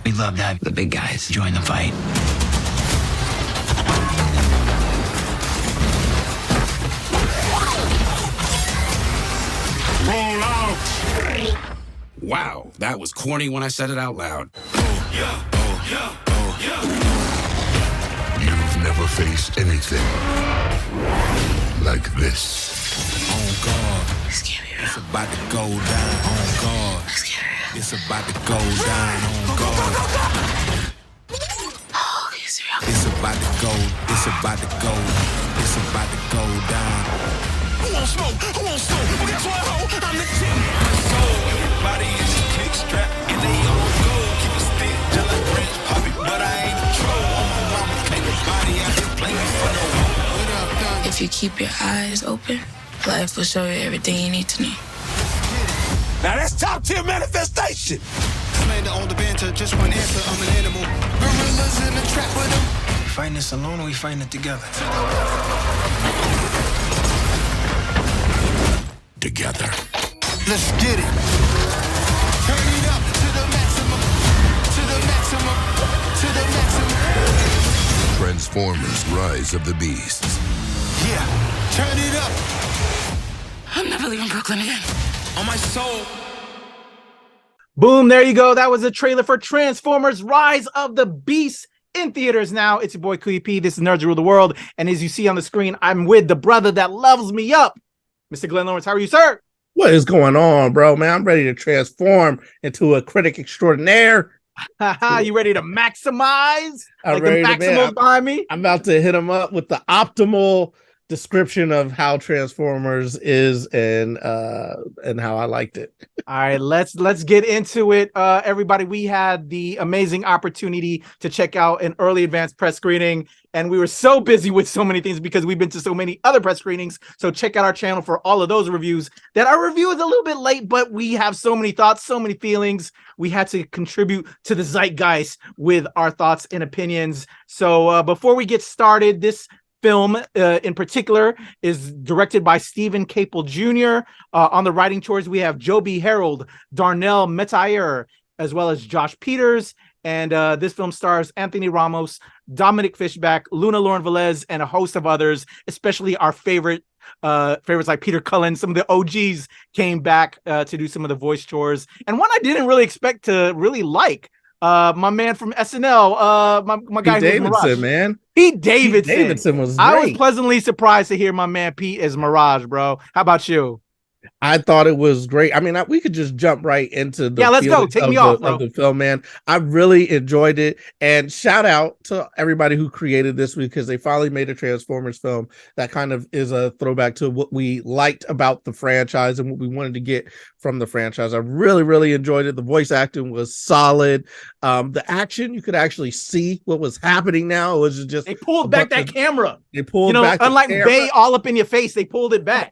We'd love to have the big guys join the fight. Roll out! Wow, that was corny when I said it out loud. Oh, yeah, oh, yeah, oh, yeah. You've never faced anything like this. On guard. It's about to go down. On guard. It's about to go down. On guard. It's about to go. It's about to go. It's about to go down. Who won't smoke? Who won't smoke? Well, guess what, ho? I'm the king. So everybody is a click strap and they all go. Keep a stick till I branch poppy, but I ain't a troll. On my mama, everybody out here playing for no home. What up, dog? If you keep your eyes open, life will show you everything you need to know. Now that's top tier manifestation. Slander on the banter, just one answer, I'm an animal. Gorillas in the trap with them. We fighting this alone or we fighting it together? Together. Let's get it. Turn it up to the maximum. To the maximum. To the maximum. Transformers: Rise of the Beasts. Yeah, turn it up. I'm never leaving Brooklyn again. On my soul. Boom, there you go. That was a trailer for Transformers Rise of the Beast in theaters now. It's your boy Kuya. This is Nerds Rule the World. And as you see on the screen, I'm with the brother that loves me up. Mr. Glenn Lawrence, how are you, sir? What is going on, bro, man? I'm ready to transform into a critic extraordinaire. You ready to maximize? I'm like ready the Maximals behind me? I'm about to hit him up with the optimal description of how Transformers is and how I liked it. All right, let's get into it. Everybody, we had the amazing opportunity to check out an early advanced press screening, and we were so busy with so many things because we've been to so many other press screenings. So check out our channel for all of those reviews. That our review is a little bit late, but we have so many thoughts, so many feelings. We had to contribute to the zeitgeist with our thoughts and opinions. So before we get started, this film in particular is directed by Stephen Capel Jr. On the writing chores, we have Joby Harold, Darnell Metayer, as well as Josh Peters. And this film stars Anthony Ramos, Dominic Fishback, Luna Lauren Velez, and a host of others, especially our favorites like Peter Cullen. Some of the OGs came back to do some of the voice chores. And one I didn't really expect to really like. My man from SNL, my guy Pete Davidson, man. Pete Davidson. Pete Davidson was great. I was pleasantly surprised to hear my man Pete as Mirage, bro. How about you? I thought it was great. I mean, we could just jump right into the let's go. Take me off, bro. Of the film, man. I really enjoyed it, and shout out to everybody who created this because they finally made a Transformers film that kind of is a throwback to what we liked about the franchise and what we wanted to get from the franchise. I really, really enjoyed it. The voice acting was solid. The action, you could actually see what was happening. Now it was just they pulled back that camera. They pulled back, unlike Bay all up in your face, they pulled it back.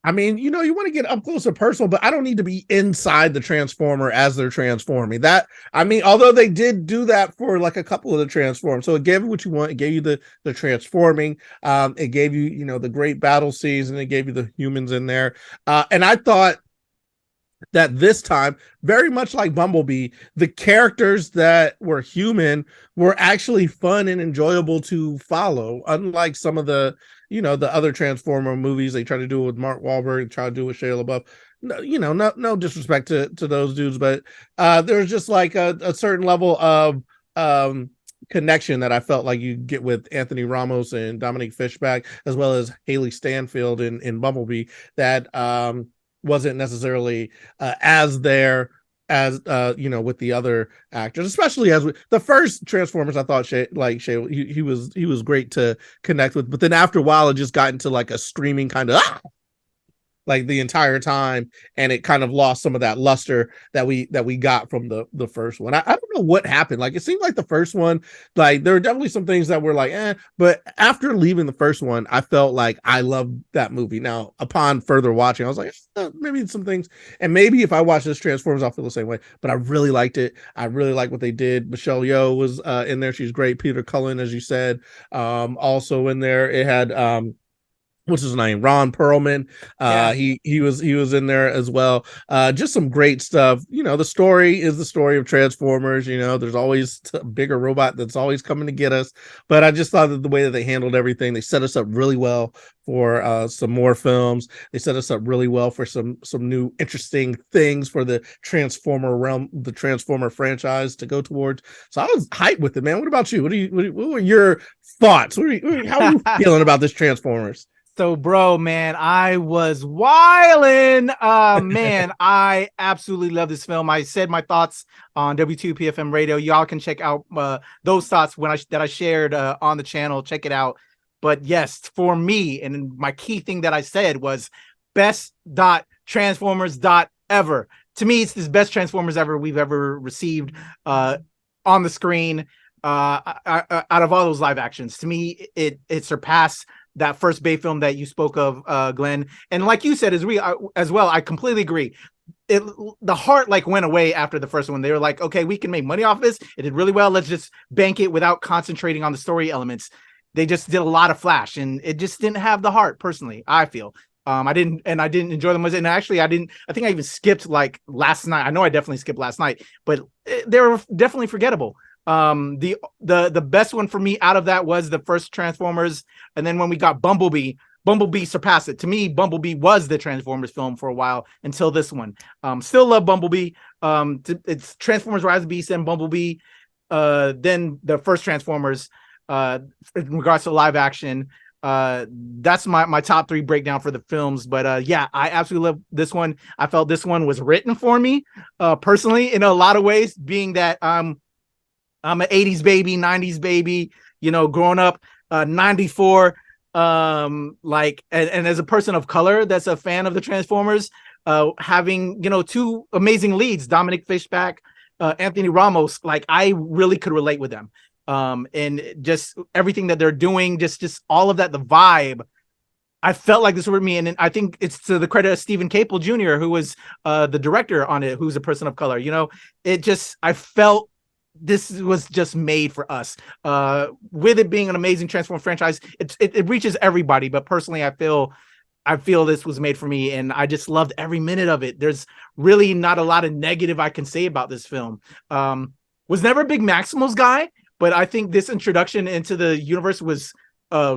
I mean, you want to get up close and personal, but I don't need to be inside the Transformer as they're transforming. Although they did do that for like a couple of the Transformers. So it gave you what you want. It gave you the transforming. It gave you, the great battle scenes, and it gave you the humans in there. And I thought that this time, very much like Bumblebee, the characters that were human were actually fun and enjoyable to follow. Unlike some of the other Transformer movies, they try to do it with Mark Wahlberg, try to do it with Shia LaBeouf. No disrespect to those dudes, but there's just like a certain level of connection that I felt like you get with Anthony Ramos and Dominic Fishback, as well as Haley Stanfield in Bumblebee, that wasn't necessarily as there as with the other actors, especially as the first Transformers. I thought Shay, he was great to connect with, but then after a while it just got into like a screaming kind of like the entire time, and it kind of lost some of that luster that we got from the first one. I don't know what happened. Like, it seemed like the first one, like there were definitely some things that were like, but after leaving the first one, I felt like I loved that movie. Now, upon further watching, I was like, maybe some things, and maybe if I watch this Transformers, I'll feel the same way. But I really liked it. I really like what they did. Michelle Yeoh was in there. She's great. Peter Cullen, as you said, also in there. It had what's his name? Ron Perlman. He was in there as well. Just some great stuff. The story is the story of Transformers. There's always a bigger robot that's always coming to get us. But I just thought that the way that they handled everything, they set us up really well for some more films. They set us up really well for some new interesting things for the Transformer realm, the Transformer franchise to go towards. So I was hyped with it, man. What about you? What were your thoughts? How are you feeling about this Transformers? So, bro, man, I was wildin'. Man, I absolutely love this film. I said my thoughts on WTOP-FM Radio. Y'all can check out those thoughts that I shared on the channel. Check it out. But yes, for me, and my key thing that I said was best.transformers.ever. To me, it's the best Transformers ever we've ever received on the screen. Out of all those live actions, to me, it surpassed that first Bay film that you spoke of, Glenn. And like you said, as well, I completely agree. The heart went away after the first one. They were like, okay, we can make money off this. It did really well. Let's just bank it without concentrating on the story elements. They just did a lot of flash, and it just didn't have the heart. Personally, I feel I didn't enjoy them. And actually, I think I even skipped last night. I know I definitely skipped last night, but they were definitely forgettable. The best one for me out of that was the first Transformers, and then when we got Bumblebee surpassed it. To me, Bumblebee was the Transformers film for a while until this one. Still love Bumblebee. It's Transformers Rise of the Beast and Bumblebee, then the first Transformers in regards to live action. That's my top 3 breakdown for the films. But yeah, I absolutely love this one. I felt this one was written for me personally in a lot of ways, being that I'm an 80s baby, 90s baby, growing up 94, and as a person of color that's a fan of the Transformers, having 2 amazing leads, Dominic Fishback, Anthony Ramos, I really could relate with them. And just everything that they're doing, just all of that, the vibe, I felt like this was me. And I think it's to the credit of Stephen Capel Jr., who was the director on it, who's a person of color. I felt this was just made for us. With it being an amazing Transformers franchise, it reaches everybody. But personally, I feel this was made for me, and I just loved every minute of it. There's really not a lot of negative I can say about this film. Was never a big Maximals guy, but I think this introduction into the universe was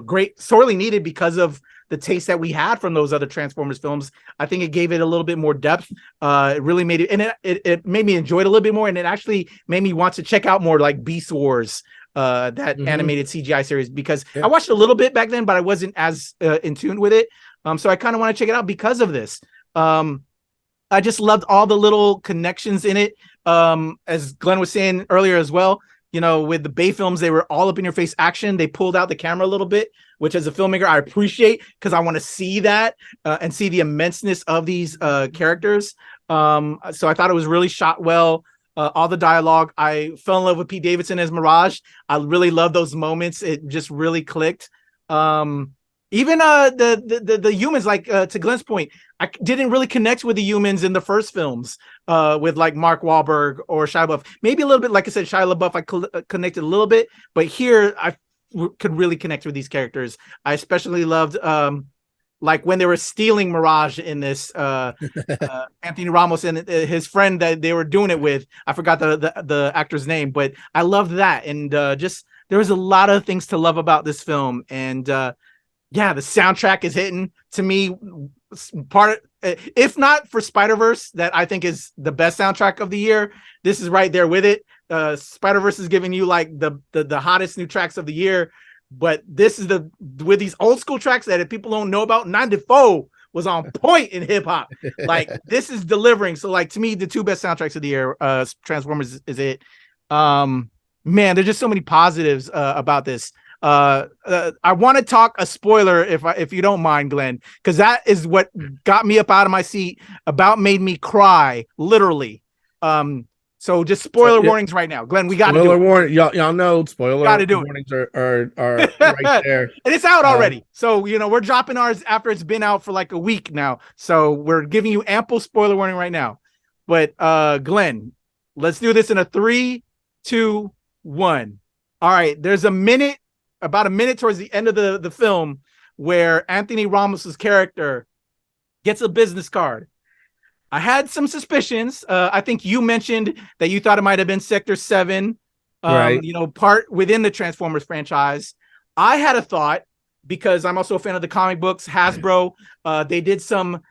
great, sorely needed because of the taste that we had from those other Transformers films. I think it gave it a little bit more depth. It really made it, and it made me enjoy it a little bit more, and it actually made me want to check out more like Beast Wars, that animated CGI series, because I watched a little bit back then, but I wasn't as in tune with it. So I kind of want to check it out because of this. I just loved all the little connections in it. As Glenn was saying earlier as well, with the Bay films, they were all up in your face action. They pulled out the camera a little bit, which as a filmmaker, I appreciate, because I want to see that and see the immenseness of these characters. So I thought it was really shot well. All the dialogue. I fell in love with Pete Davidson as Mirage. I really love those moments. It just really clicked. Even the humans, to Glenn's point, I didn't really connect with the humans in the first films, with Mark Wahlberg or Shia LaBeouf. Maybe a little bit, like I said, Shia LaBeouf, I connected a little bit, but here I could really connect with these characters. I especially loved when they were stealing Mirage in this, Anthony Ramos and his friend that they were doing it with. I forgot the actor's name, but I loved that. And just there was a lot of things to love about this film. And yeah, the soundtrack is hitting to me. If not for Spider-Verse, that I think is the best soundtrack of the year, this is right there with it. Spider-Verse is giving you the hottest new tracks of the year, but this is with these old school tracks that if people don't know about, 94 was on point in hip hop. This is delivering. So to me, the 2 best soundtracks of the year, Transformers is it. Man, there's just so many positives about this. I want to talk a spoiler if you don't mind, Glenn, because that is what got me up out of my seat, made me cry, literally. So just spoiler warnings right now, Glenn. We got to do it. Warning, y'all know spoiler warnings are right there, and it's out already. So we're dropping ours after it's been out for a week now. So we're giving you ample spoiler warning right now. But Glenn, let's do this in a 3, 2, 1. All right, there's about a minute towards the end of the film where Anthony Ramos's character gets a business card. I had some suspicions. I think you mentioned that you thought it might have been Sector 7, Right. part within the Transformers franchise. I had a thought, because I'm also a fan of the comic books, Hasbro. They did some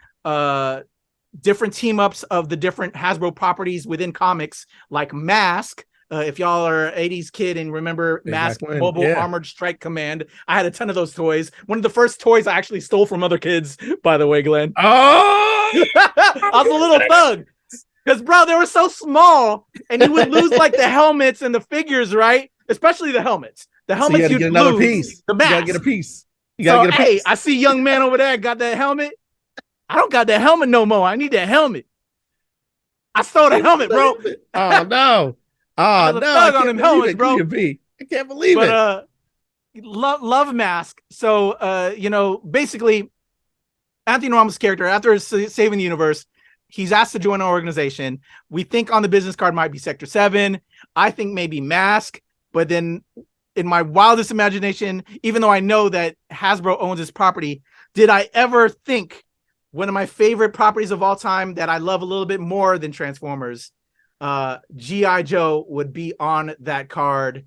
different team ups of the different Hasbro properties within comics, like Mask. If y'all are 80s kid and remember Mask Mobile Armored Strike Command, I had a ton of those toys. One of the first toys I actually stole from other kids, by the way, Glenn. Oh, I was a little thug. Because, bro, they were so small, and you would lose like the helmets and the figures, right? Especially the helmets. The helmets, so you get another lose. piece. The mask. You gotta get a piece. You gotta get a piece. Hey, I see young man over there got that helmet. I don't got that helmet no more. I need that helmet. I stole the helmet, bro. Oh no. Oh no. Thug on them helmets, bro. I can't believe it. Love Mask. So basically, Anthony Ramos' character, after saving the universe, he's asked to join an organization. We think on the business card might be Sector 7. I think maybe Mask. But then in my wildest imagination, even though I know that Hasbro owns this property, did I ever think one of my favorite properties of all time that I love a little bit more than Transformers, G.I. Joe, would be on that card?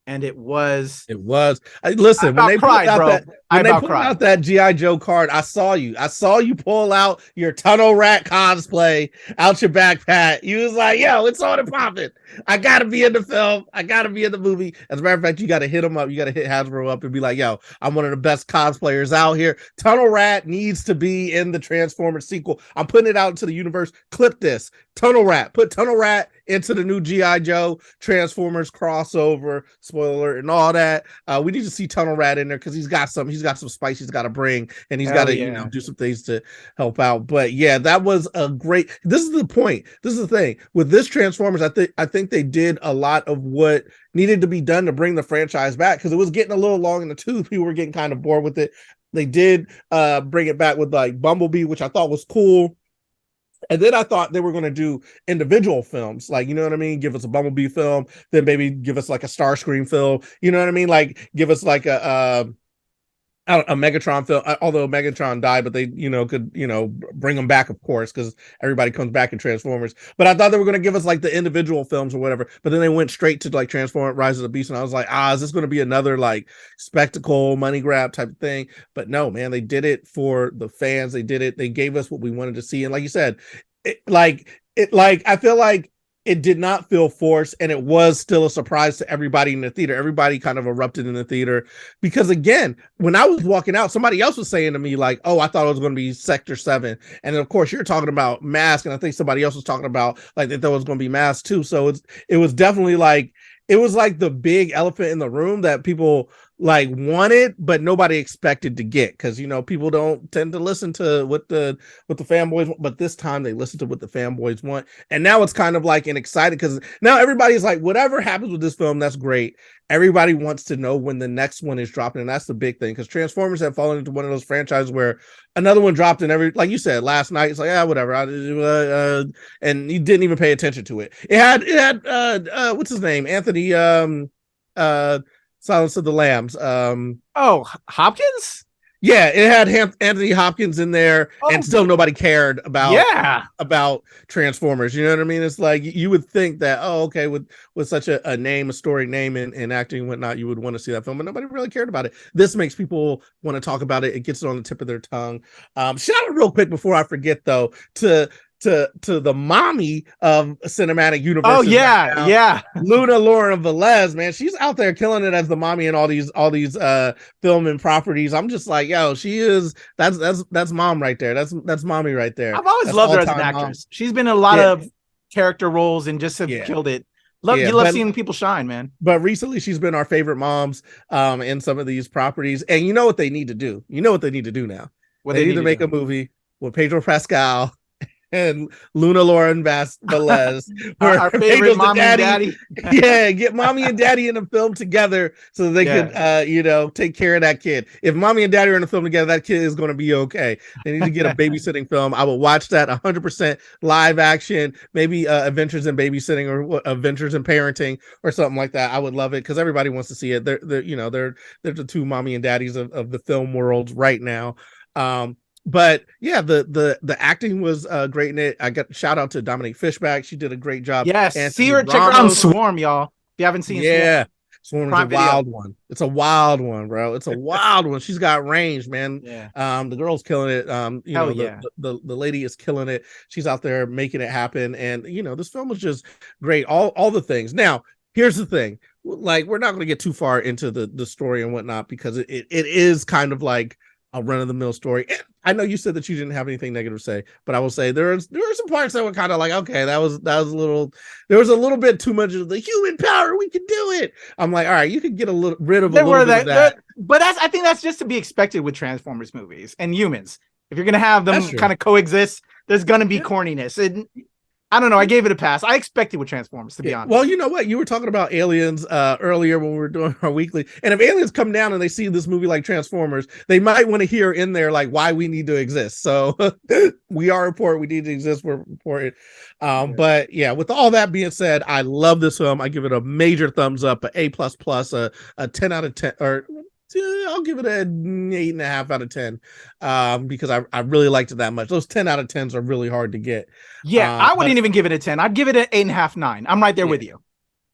And it was. Listen, when they pulled out that G.I. Joe card, I saw you pull out your Tunnel Rat cosplay out your backpack. You was like, yo, it's on and popping. I gotta be in the film. I gotta be in the movie. As a matter of fact, you gotta hit them up. You gotta hit Hasbro up and be like, yo, I'm one of the best cosplayers out here. Tunnel Rat needs to be in the Transformers sequel. I'm putting it out into the universe. Clip this. Tunnel Rat. Put Tunnel Rat into the new G.I. Joe Transformers crossover, spoiler alert, and all that. We need to see Tunnel Rat in there because he's got some spice he's got to bring, and he's got to do some things to help out. But yeah, that was a great. This is the point. This is the thing with this Transformers. I think they did a lot of what needed to be done to bring the franchise back, because it was getting a little long in the tooth. People were getting kind of bored with it. They did bring it back with like Bumblebee, which I thought was cool. And then I thought they were going to do individual films, like, you know what I mean? Give us a Bumblebee film, then maybe give us like a Starscream film. You know what I mean? Like give us like a Megatron film, although Megatron died, but they, could, bring them back, of course, because everybody comes back in Transformers. But I thought they were going to give us like the individual films or whatever. But then they went straight to like Transformers Rise of the Beast. And I was like, is this going to be another like spectacle, money grab type of thing? But no, man, they did it for the fans. They did it. They gave us what we wanted to see. And like you said, I feel like it did not feel forced, and it was still a surprise to everybody in the theater. Everybody kind of erupted in the theater because, again, when I was walking out, somebody else was saying to me like, oh, I thought it was going to be Sector 7. And of course you're talking about Mask, and I think somebody else was talking about like they thought it was going to be Mask too. So it was definitely like, it was like the big elephant in the room that people like wanted, but nobody expected to get, because people don't tend to listen to what the fanboys want, but this time they listen to what the fanboys want. And now it's kind of like an excited, because now everybody's like, whatever happens with this film, that's great. Everybody wants to know when the next one is dropping, and that's the big thing, because Transformers have fallen into one of those franchises where another one dropped in like you said last night, it's like, whatever, and you didn't even pay attention to it. It had what's his name, Anthony Silence of the Lambs. Hopkins? Yeah, it had Anthony Hopkins in there, and still nobody cared about Transformers. You know what I mean? It's like you would think that, okay, with such a name, a storied name and acting and whatnot, you would want to see that film, but nobody really cared about it. This makes people want to talk about it. It gets it on the tip of their tongue. Shout out real quick before I forget, though, to the mommy of cinematic universe. Oh yeah. Luna Lauren Velez, man, she's out there killing it as the mommy in all these film and properties. I'm just like, yo, she is. That's mom right there. That's mommy right there. I've always loved her as an actress. Mom. She's been in a lot of character roles and just have killed it. You love seeing people shine, man. But recently she's been our favorite moms in some of these properties. And you know what they need to do? You know what they need to do now? They need to make a movie with Pedro Pascal and Luna Lauren Velez. Our favorite mommy and daddy. Yeah, get mommy and daddy in a film together so they could, take care of that kid. If mommy and daddy are in a film together, that kid is going to be okay. They need to get a babysitting film. I will watch that 100% live action, maybe Adventures in Babysitting or Adventures in Parenting or something like that. I would love it because everybody wants to see it. They're the two mommy and daddies of the film world right now. But yeah, the acting was great in it. I got shout out to Dominique Fishback. She did a great job. Yes, Anthony see her, check her out on Swarm, y'all. If you haven't seen Swarm is a wild one. It's a wild one, bro. It's a wild one. She's got range, man. Yeah. The girl's killing it. The lady is killing it. She's out there making it happen. And this film was just great. All the things. Now, here's the thing. Like, we're not going to get too far into the story and whatnot because it is kind of like a run-of-the-mill story. I know you said that you didn't have anything negative to say, but I will say there were some parts that were kind of like, okay, that was a little bit too much of the human power. We can do it. I'm like, all right, you could get rid of a little bit of that. But I think that's just to be expected with Transformers movies and humans. If you're gonna have them kind of coexist, there's gonna be corniness. And I don't know. I gave it a pass. I expected with Transformers, to be honest. Well, you know what? You were talking about aliens earlier when we were doing our weekly. And if aliens come down and they see this movie like Transformers, they might want to hear in there like why we need to exist. So we are important. We need to exist. We're important. But yeah, with all that being said, I love this film. I give it a major thumbs up, an A++, a 10 out of 10, or I'll give it an 8.5 out of 10 because I really liked it that much. Those 10 out of 10s are really hard to get. Yeah, I wouldn't even give it a 10. I'd give it an 8.5, 9. I'm right there with you.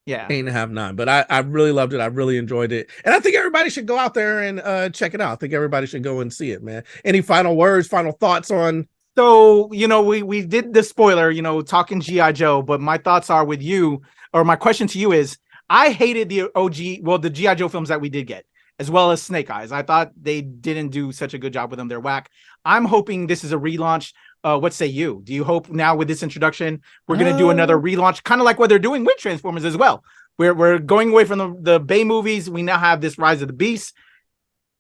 Yeah, 8.5, 9. But I really loved it. I really enjoyed it, and I think everybody should go out there and check it out. I think everybody should go and see it, man. Any final words, final thoughts on? So we did the spoiler, talking G.I. Joe, but my thoughts are with you, or my question to you is, I hated the the G.I. Joe films that we did get, as well as Snake Eyes. I thought they didn't do such a good job with them. They're whack. I'm hoping this is a relaunch. What say you? Do you hope now with this introduction, we're going to do another relaunch, kind of like what they're doing with Transformers as well? We're going away from the Bay movies. We now have this Rise of the Beast.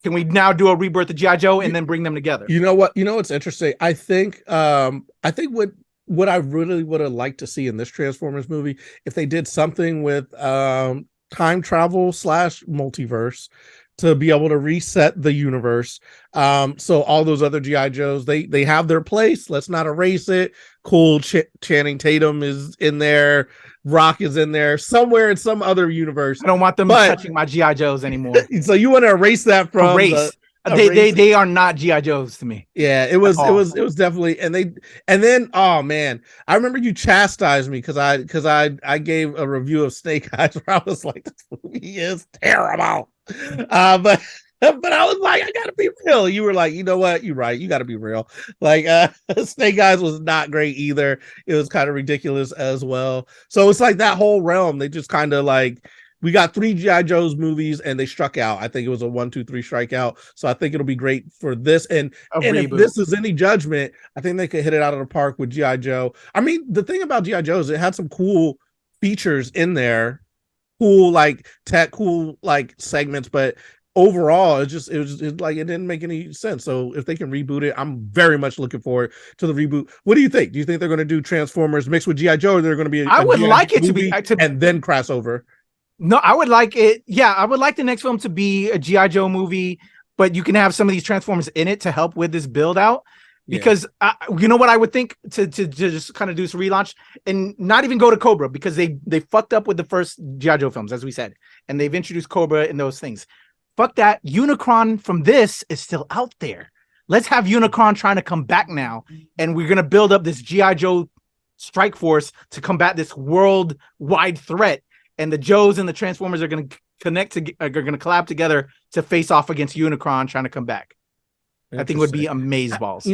Can we now do a rebirth of G.I. Joe and then bring them together? You know what? What's interesting? I think what I really would have liked to see in this Transformers movie, if they did something with time travel / multiverse, to be able to reset the universe. So all those other G.I. Joes, they have their place. Let's not erase it. Cool. Channing Tatum is in there. Rock is in there somewhere in some other universe. I don't want them touching my G.I. Joes anymore. So you want to erase that from they are not G.I. Joes to me. Yeah, it was definitely, and then oh man, I remember you chastised me because I gave a review of Snake Eyes where I was like, this movie is terrible. But I was like, I gotta be real. You were like, you know what? You're right. You gotta be real. Like Snake Eyes was not great either. It was kind of ridiculous as well. So it's like that whole realm. They just kind of like, we got 3 G.I. Joe's movies and they struck out. I think it was a 1, 2, 3 strikeout. So I think it'll be great for this. And if this is any judgment, I think they could hit it out of the park with G.I. Joe. I mean, the thing about G.I. Joe is it had some cool features in there, cool like tech, cool like segments, but overall it was like it didn't make any sense. So if they can reboot it, I'm very much looking forward to the reboot. What do you think? Do you think they're going to do Transformers mixed with G.I. Joe, or they're going to be I would like it to be and then crossover? No, I would like it. Yeah, I would like the next film to be a G.I. Joe movie, but you can have some of these Transformers in it to help with this build out. Because you know what I would think to just kind of do this relaunch and not even go to Cobra, because they fucked up with the first G.I. Joe films, as we said, and they've introduced Cobra and those things. Fuck that. Unicron from this is still out there. Let's have Unicron trying to come back now, and we're gonna build up this G.I. Joe strike force to combat this worldwide threat. And the Joes and the Transformers are going to collab together to face off against Unicron trying to come back. I think it would be amazeballs.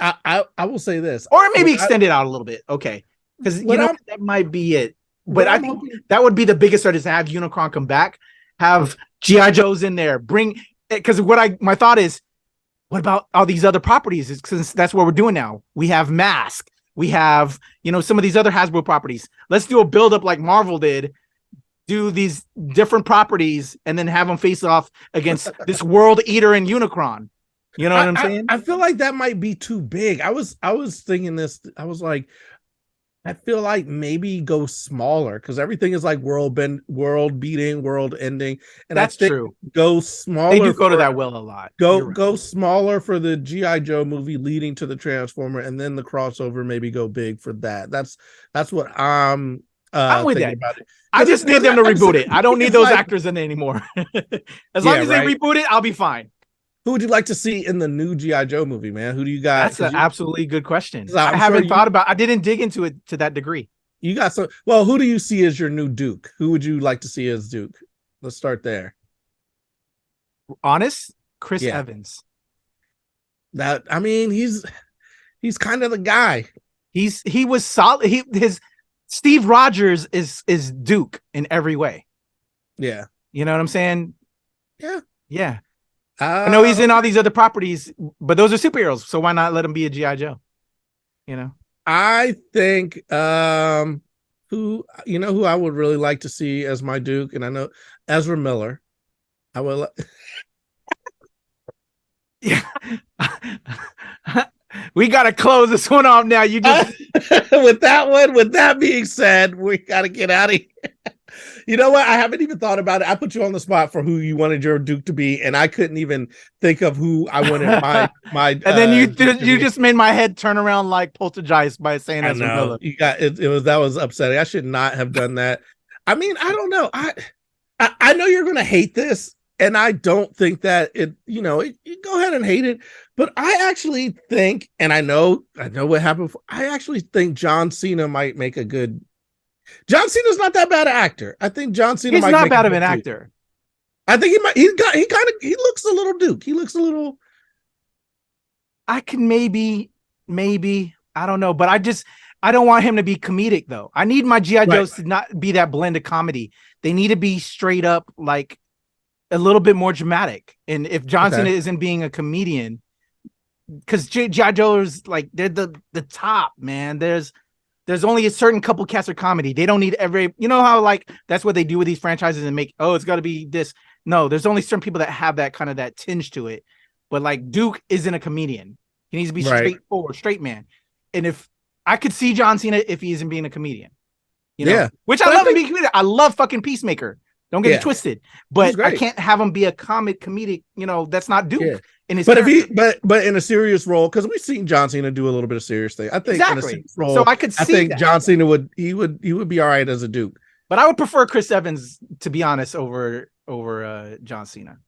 I will say this, or maybe extend it out a little bit. Okay, because that might be it. But I think that would be the biggest threat, is to have Unicron come back, have G.I. Joes in there, because my thought is, what about all these other properties? Because that's what we're doing now. We have Mask, we have some of these other Hasbro properties. Let's do a build up like Marvel did. Do these different properties and then have them face off against this World Eater and Unicron. You know what I'm saying? I feel like that might be too big. I was thinking this. I was like, I feel like maybe go smaller because everything is like world beating, world ending, and That's I think true. Go smaller. They do go to that well a lot. Go smaller for the G.I. Joe movie leading to the Transformer, and then the crossover maybe go big for that. That's what I'm with thinking that. about it. I just need them to reboot it. I don't need those like, actors in it anymore. As long as they reboot it, I'll be fine. Who would you like to see in the new G.I. Joe movie, man? Who do you got? That's an absolutely good question. I haven't thought about. I didn't dig into it to that degree. You got some. Well, who do you see as your new Duke? Who would you like to see as Duke? Let's start there. Honest, Chris Evans. That I mean, he's kind of the guy. He was solid. His Steve Rogers is Duke in every way. Yeah, you know what I'm saying. Yeah. I know he's in all these other properties, but those are superheroes. So why not let him be a G.I. Joe? You know, I think who I would really like to see as my Duke, and I know Ezra Miller. I will. Yeah. We gotta close this one off now. You just with that being said, we gotta get out of here. You know what? I haven't even thought about it. I put you on the spot for who you wanted your Duke to be, and I couldn't even think of who I wanted my. And then you just made my head turn around like poltergeist by saying Ezra Miller. You got it. That was upsetting. I should not have done that. I mean, I don't know. I know you're gonna hate this, and I don't think that it. You go ahead and hate it, but I actually think, and I know what happened. I actually think John Cena might make a good. John Cena's not that bad an actor. I think John Cena. He's not bad of an actor. I think he might. He looks a little Duke. He looks a little. I can maybe I don't know, but I don't want him to be comedic though. I need my G.I. Joes to not be that blend of comedy. They need to be straight up like a little bit more dramatic. And if John Cena isn't being a comedian, because G.I. Joe's like they're the top man. There's only a certain couple casts of comedy. They don't need every, you know how like that's what they do with these franchises and make, it's got to be this. No, there's only certain people that have that kind of that tinge to it. But like Duke isn't a comedian. He needs to be straightforward, straight man. And if I could see John Cena if he isn't being a comedian, which I love him being a comedian. I love fucking Peacemaker. Don't get it twisted, but I can't have him be a comedic. That's not Duke. Yeah. But in a serious role, because we've seen John Cena do a little bit of serious thing. I think in a serious role, so I could see. I think that. John Cena would be all right as a Duke. But I would prefer Chris Evans, to be honest, over John Cena.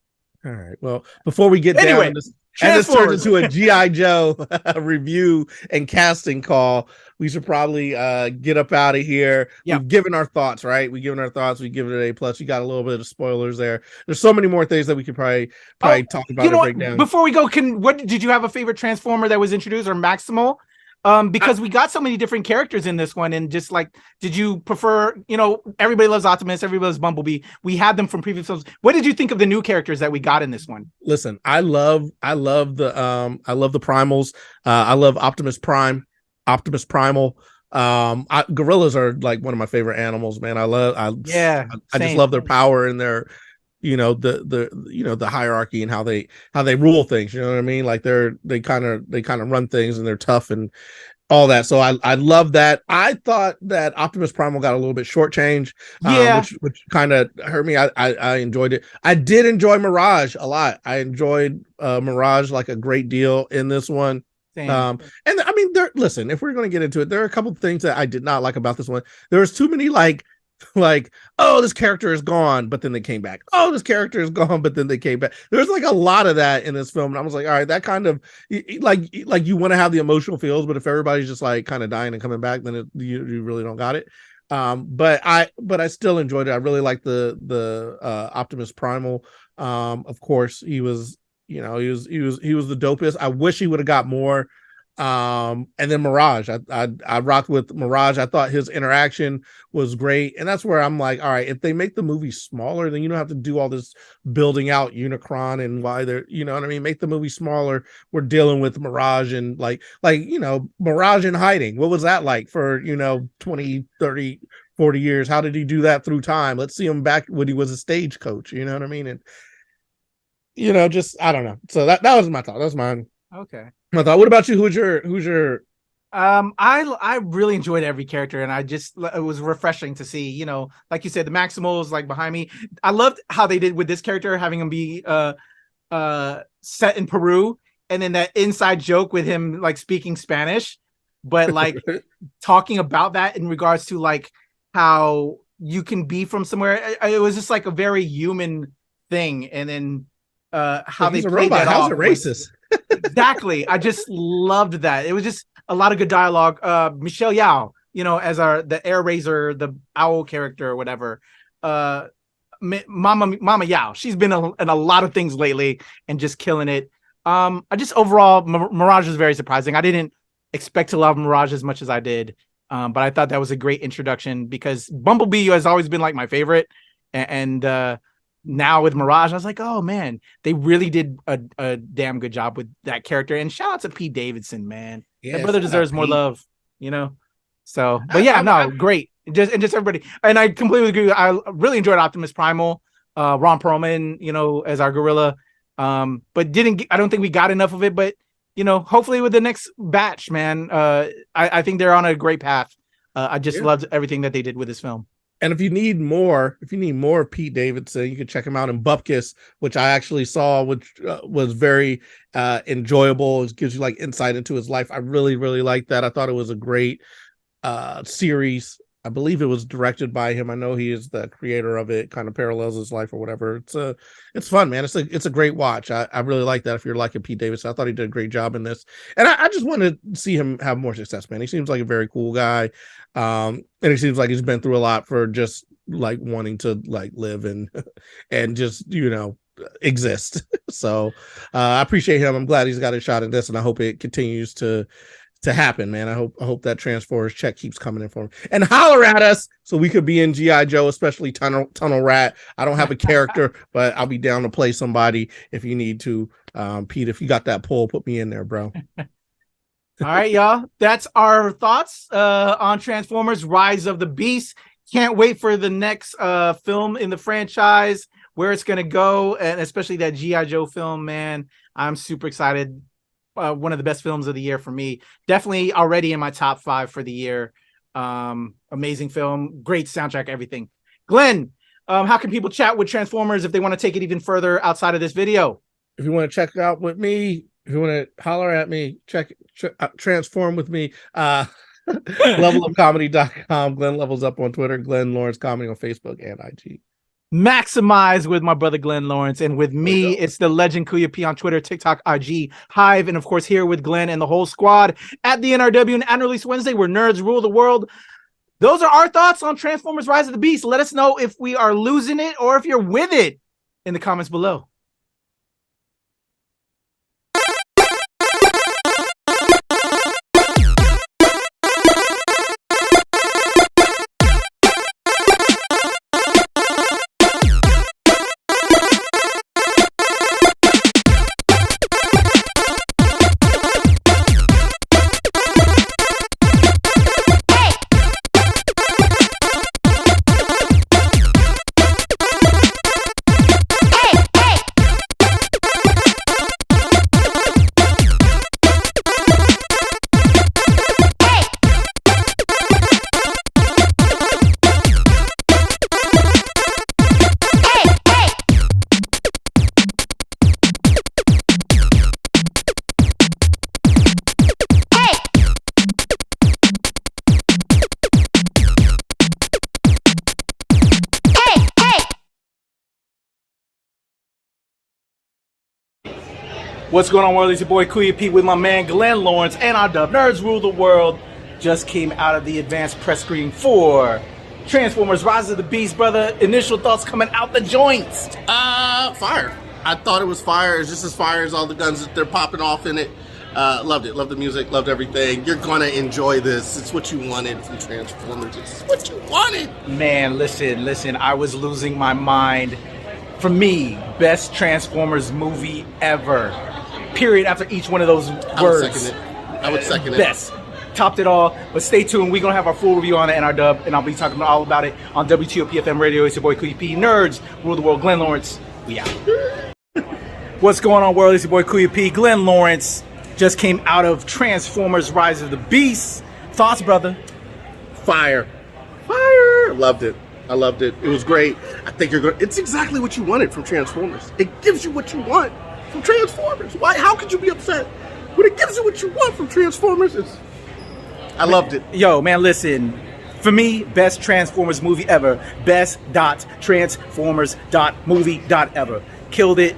All right. Well, before we get down this turns into a G.I. Joe review and casting call, we should probably get up out of here. Yep. We've given our thoughts, right? We've given our thoughts. We give it an A+. You got a little bit of spoilers there. There's so many more things that we could probably talk about and break down. Before we go, did you have a favorite Transformer that was introduced or Maximal? Because we got so many different characters in this one, and just like, did you prefer? Everybody loves Optimus, everybody loves Bumblebee. We had them from previous films. What did you think of the new characters that we got in this one? Listen, I love the Primals. I love Optimus Primal. Gorillas are like one of my favorite animals, man. I just love their power and their the hierarchy and how they rule things. You know what I mean? Like they kind of run things and they're tough and all that. So I love that. I thought that Optimus Primal got a little bit shortchanged, which kind of hurt me. I enjoyed it. I did enjoy Mirage a lot. I enjoyed Mirage like a great deal in this one. Same. And I mean, listen, if we're going to get into it, there are a couple of things that I did not like about this one. There was too many like, oh, this character is gone, but then they came back. Oh, this character is gone, but then they came back. There's like a lot of that in this film. And I was like, all right, that kind of like you want to have the emotional feels, but if everybody's just like kind of dying and coming back, then you really don't got it. But I still enjoyed it. I really liked the Optimus Primal. Of course, he was the dopest. I wish he would have got more. And then Mirage, I rocked with Mirage. I thought his interaction was great, and that's where I'm like, all right, if they make the movie smaller, then you don't have to do all this building out Unicron and why they're, you know what I mean, make the movie smaller. We're dealing with Mirage and like Mirage in hiding. What was that like for 20, 30, 40 years? How did he do that through time? Let's see him back when he was a stagecoach, you know what I mean? And just I don't know. So that was my thought. That's mine. Okay. My thought. What about you? Who's your I really enjoyed every character, and it was refreshing to see, like you said, the Maximals like behind me. I loved how they did with this character, having him be set in Peru, and then that inside joke with him like speaking Spanish, but like talking about that in regards to like how you can be from somewhere. It was just like a very human thing, and then how they played that How's off it racist? Exactly. I just loved that. It was just a lot of good dialogue. Michelle Yao, as the Air Razor, the owl character or whatever. Mama Yao. She's been in a lot of things lately and just killing it. I just overall, Mirage is very surprising. I didn't expect to love Mirage as much as I did. But I thought that was a great introduction because Bumblebee has always been like my favorite. And now with Mirage, I was like, oh man, they really did a damn good job with that character. And shout out to Pete Davidson, man. That brother deserves more love, So, but yeah, great. Just everybody. And I completely agree. I really enjoyed Optimus Primal, Ron Perlman, as our gorilla. But I don't think we got enough of it. But hopefully with the next batch, man, I think they're on a great path. I just loved everything that they did with this film. And if you need more of Pete Davidson, you can check him out in Bupkis, which I actually saw, which was very enjoyable. It gives you like insight into his life. I really, really liked that. I thought it was a great series. I believe it was directed by him. I know he is the creator of it. Kind of parallels his life or whatever. It's fun, man. It's a great watch. I really like that. If you're liking Pete Davidson, I thought he did a great job in this, and I just want to see him have more success, man. He seems like a very cool guy, and he seems like he's been through a lot for just like wanting to like live and just exist. So I appreciate him. I'm glad he's got a shot at this, and I hope it continues to happen, man. I hope that Transformers check keeps coming in for him. And holler at us so we could be in G.I. Joe, especially Tunnel Rat. I don't have a character, but I'll be down to play somebody if you need to. Pete, if you got that poll, put me in there, bro. All right, y'all. That's our thoughts on Transformers Rise of the Beast. Can't wait for the next film in the franchise, where it's going to go, and especially that G.I. Joe film, man. I'm super excited. One of the best films of the year for me. Definitely already in my top 5 for the year. Amazing film, great soundtrack, everything. Glenn, how can people chat with Transformers if they want to take it even further outside of this video? If you want to check it out with me, if you want to holler at me, transform with me. Levelupcomedy.com. Glenn Levels Up on Twitter. Glenn Lawrence Comedy on Facebook and IG. Maximize with my brother Glenn Lawrence, and with me it's the legend Kuya P on Twitter, TikTok, IG, Hive, and of course here with Glenn and the whole squad at the NRW and Unreleased Wednesday, where nerds rule the world. Those are our thoughts on Transformers Rise of the Beast. Let us know if we are losing it or if you're with it in the comments below. What's going on, world? It's your boy Kuya P with my man Glenn Lawrence and our dub Nerds Rule the World. Just came out of the advanced press screening for Transformers Rise of the Beast, brother. Initial thoughts coming out the joints. Fire. I thought it was fire. It's just as fire as all the guns that they're popping off in it. Loved it. Loved the music. Loved everything. You're gonna enjoy this. It's what you wanted from Transformers. It's what you wanted. Man, listen. I was losing my mind. For me, best Transformers movie ever. Period. After each one of those words. I would second it. Best. Topped it all. But stay tuned. We're going to have our full review on it in our dub, and I'll be talking all about it on WTOP-FM Radio. It's your boy Kuya P. Nerds rule the world. Glenn Lawrence. We out. What's going on, world? It's your boy Kuya P. Glenn Lawrence just came out of Transformers Rise of the Beasts. Thoughts, brother? Fire. Loved it. I loved it. It was great. I think you're going. It's exactly what you wanted from Transformers. It gives you what you want from Transformers. Why? How could you be upset when it gives you what you want from Transformers? I loved it. Yo, man, listen. For me, best Transformers movie ever. Best.transformers.movie.ever. Killed it.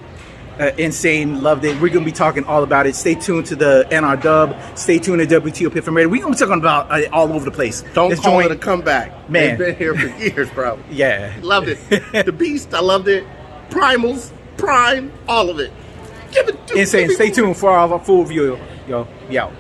Insane. Loved it. We're going to be talking all about it. Stay tuned to the NRW. Stay tuned to WTOP-FM Radio. We're going to be talking about all over the place. Don't call it a comeback. Man. They've been here for years, bro. Yeah. Loved it. The Beast, I loved it. Primals, Prime, all of it. Give it to Insane. me. Stay tuned for our full review. Yo, we out.